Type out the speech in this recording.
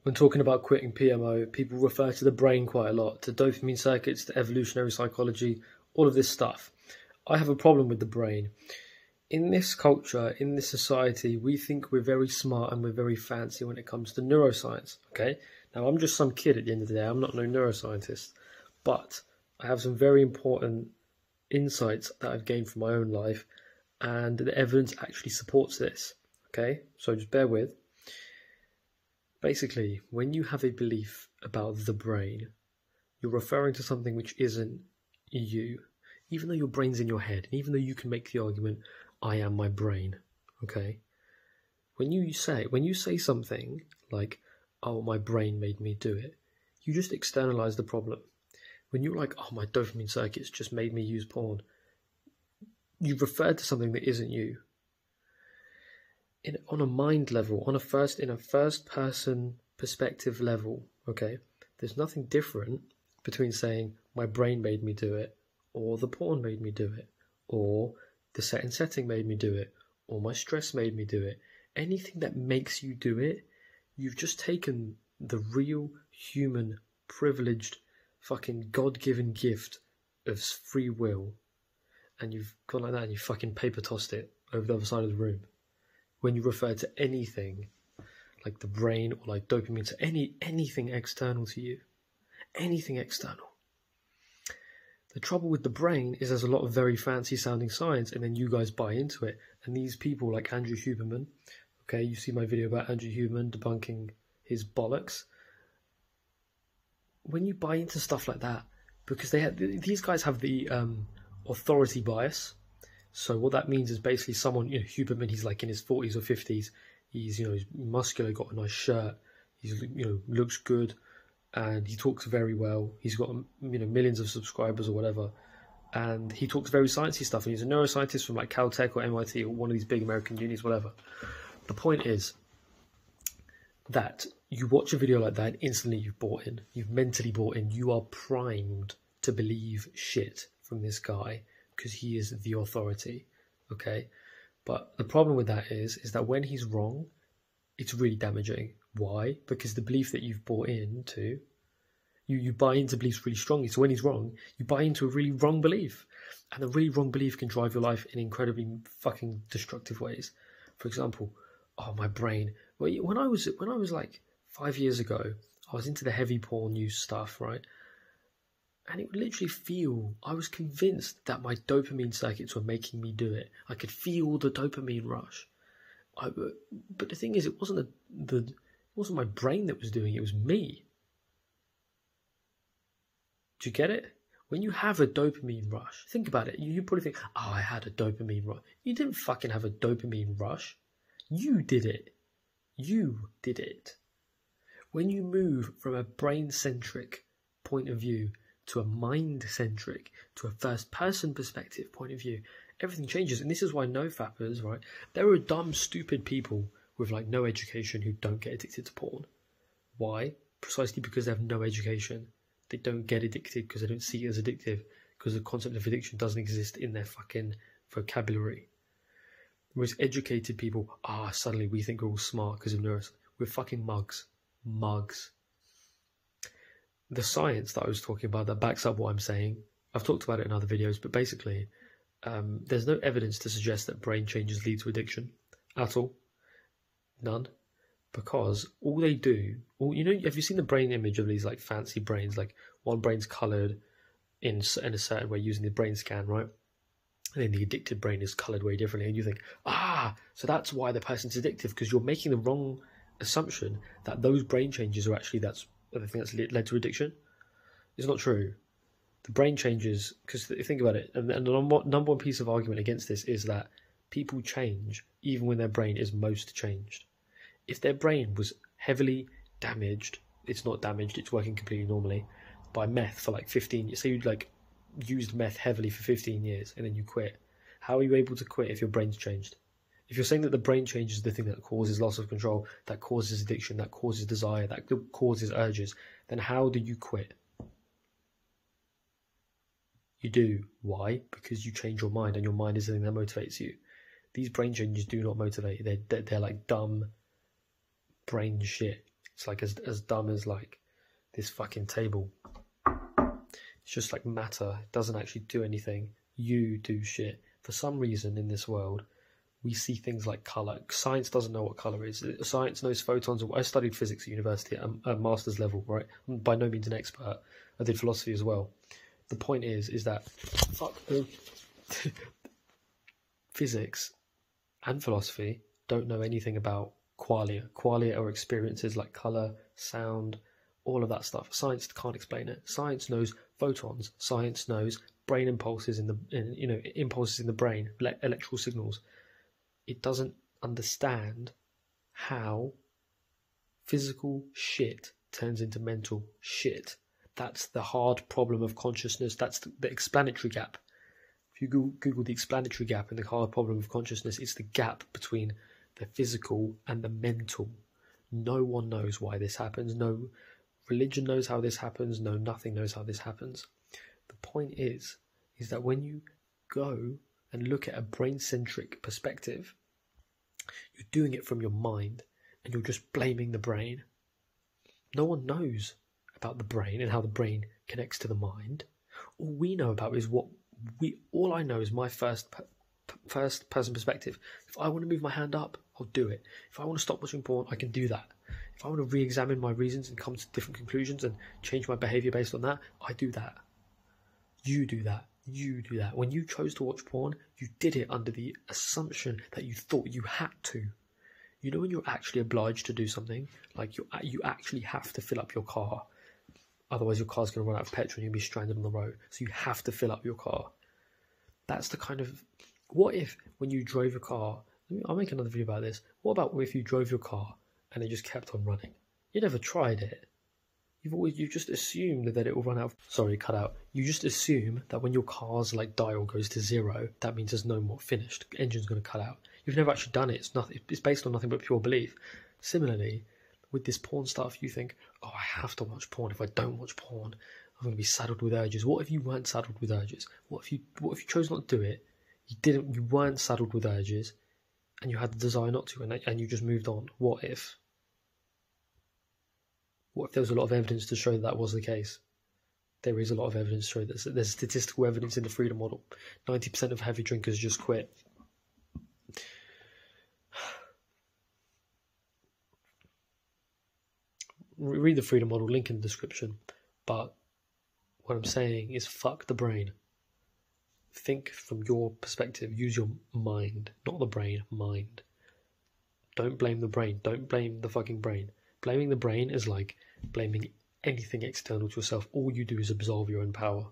When talking about quitting PMO, people refer to the brain quite a lot, to dopamine circuits, to evolutionary psychology, all of this stuff. I have a problem with the brain. In this culture, in this society, we think we're very smart and we're very fancy when it comes to neuroscience, okay? Now, I'm just some kid at the end of the day. I'm not no neuroscientist, but I have some very important insights that I've gained from my own life, and the evidence actually supports this, okay? So just bear with. Basically, when you have a belief about the brain, you're referring to something which isn't you, even though your brain's in your head, and even though you can make the argument, I am my brain, okay? When you say something like, oh, my brain made me do it, you just externalize the problem. When you're like, oh, my dopamine circuits just made me use porn, you've referred to something that isn't you. On a mind level, in a first person perspective level, okay, there's nothing different between saying my brain made me do it, or the porn made me do it, or the set and setting made me do it, or my stress made me do it. Anything that makes you do it, you've just taken the real human privileged fucking God-given gift of free will, and you've gone like that and you fucking paper tossed it over the other side of the room. When you refer to anything like the brain or like dopamine, to anything external to you, anything external. The trouble with the brain is there's a lot of very fancy sounding science, and then you guys buy into it. And these people like Andrew Huberman, okay, you see my video about Andrew Huberman debunking his bollocks. When you buy into stuff like that, because these guys have the authority bias. So what that means is basically someone, Huberman, he's like in his 40s or 50s. He's, he's muscular, got a nice shirt. He's, looks good, and he talks very well. He's got, millions of subscribers or whatever, and he talks very sciencey stuff. And he's a neuroscientist from like Caltech or MIT or one of these big American unis, whatever. The point is that you watch a video like that, and instantly you've bought in. You've mentally bought in. You are primed to believe shit from this guy, because he is the authority, okay? But the problem with that is that when he's wrong, it's really damaging. Why? Because the belief that you've bought into, you buy into beliefs really strongly. So when he's wrong, you buy into a really wrong belief. And a really wrong belief can drive your life in incredibly fucking destructive ways. For example, oh, my brain. When I was like 5 years ago, I was into the heavy porn use stuff, right? And it would literally feel, I was convinced that my dopamine circuits were making me do it. I could feel the dopamine rush. But the thing is, it wasn't it wasn't my brain that was doing it, it was me. Do you get it? When you have a dopamine rush, think about it. You probably think, oh, I had a dopamine rush. You didn't fucking have a dopamine rush. You did it. You did it. When you move from a brain-centric point of view to a mind-centric, to a first-person perspective point of view, everything changes. And this is why no-fappers, right? There are dumb, stupid people with like no education who don't get addicted to porn. Why? Precisely because they have no education. They don't get addicted because they don't see it as addictive, because the concept of addiction doesn't exist in their fucking vocabulary. Whereas educated people, suddenly we think we're all smart because of neuroscience. We're fucking mugs. Mugs. The science that I was talking about that backs up what I'm saying, I've talked about it in other videos, but basically there's no evidence to suggest that brain changes lead to addiction at all. None. Because all they do, have you seen the brain image of these like fancy brains? Like one brain's coloured in a certain way using the brain scan, right? And then the addicted brain is coloured way differently, and you think, so that's why the person's addictive, because you're making the wrong assumption that those brain changes are actually the thing that's led to addiction. It's not true. The brain changes, because think about it, and the number one piece of argument against this is that people change even when their brain is most changed. If their brain was heavily damaged, it's not damaged, it's working completely normally, by meth for like 15 years. Say you'd like used meth heavily for 15 years and then you quit. How are you able to quit if your brain's changed? If you're saying that the brain change is the thing that causes loss of control, that causes addiction, that causes desire, that causes urges, then how do you quit? You do. Why? Because you change your mind, and your mind is the thing that motivates you. These brain changes do not motivate. They're like dumb brain shit. It's like as dumb as like this fucking table. It's just like matter. It doesn't actually do anything. You do shit. For some reason in this world, we see things like colour. Science doesn't know what colour is. Science knows photons. I studied physics at university at master's level, right? I'm by no means an expert. I did philosophy as well. The point is that physics and philosophy don't know anything about qualia. Qualia are experiences like colour, sound, all of that stuff. Science can't explain it. Science knows photons. Science knows brain impulses impulses in the brain, electrical signals. It doesn't understand how physical shit turns into mental shit. That's the hard problem of consciousness. That's the explanatory gap. If you Google the explanatory gap and the hard problem of consciousness, it's the gap between the physical and the mental. No one knows why this happens. No religion knows how this happens. No, nothing knows how this happens. The point is that when you go and look at a brain-centric perspective, you're doing it from your mind and you're just blaming the brain. No one knows about the brain and how the brain connects to the mind. All we know about is all I know is my first person perspective. If I want to move my hand up, I'll do it. If I want to stop watching porn, I can do that. If I want to re-examine my reasons and come to different conclusions and change my behaviour based on that, I do that. You do that. You do that. When you chose to watch porn, you did it under the assumption that you thought you had to. You know when you're actually obliged to do something, like you actually have to fill up your car, otherwise your car's going to run out of petrol and you'll be stranded on the road. So you have to fill up your car. That's the kind of... What if when you drove your car... I'll make another video about this. What about if you drove your car and it just kept on running? You never tried it. You just assumed that it will run out. Sorry, cut out. You just assume that when your car's like dial goes to 0, that means there's no more finished. The engine's going to cut out. You've never actually done it. It's nothing. It's based on nothing but pure belief. Similarly, with this porn stuff, you think, oh, I have to watch porn. If I don't watch porn, I'm going to be saddled with urges. What if you weren't saddled with urges? What if you chose not to do it? You weren't saddled with urges, and you had the desire not to, and you just moved on. What if? What if there was a lot of evidence to show that was the case? There is a lot of evidence to show that. There's statistical evidence in the freedom model. 90% of heavy drinkers just quit. Read the freedom model, link in the description. But what I'm saying is fuck the brain. Think from your perspective. Use your mind, not the brain, mind. Don't blame the brain. Don't blame the fucking brain. Blaming the brain is like blaming anything external to yourself. All you do is absolve your own power.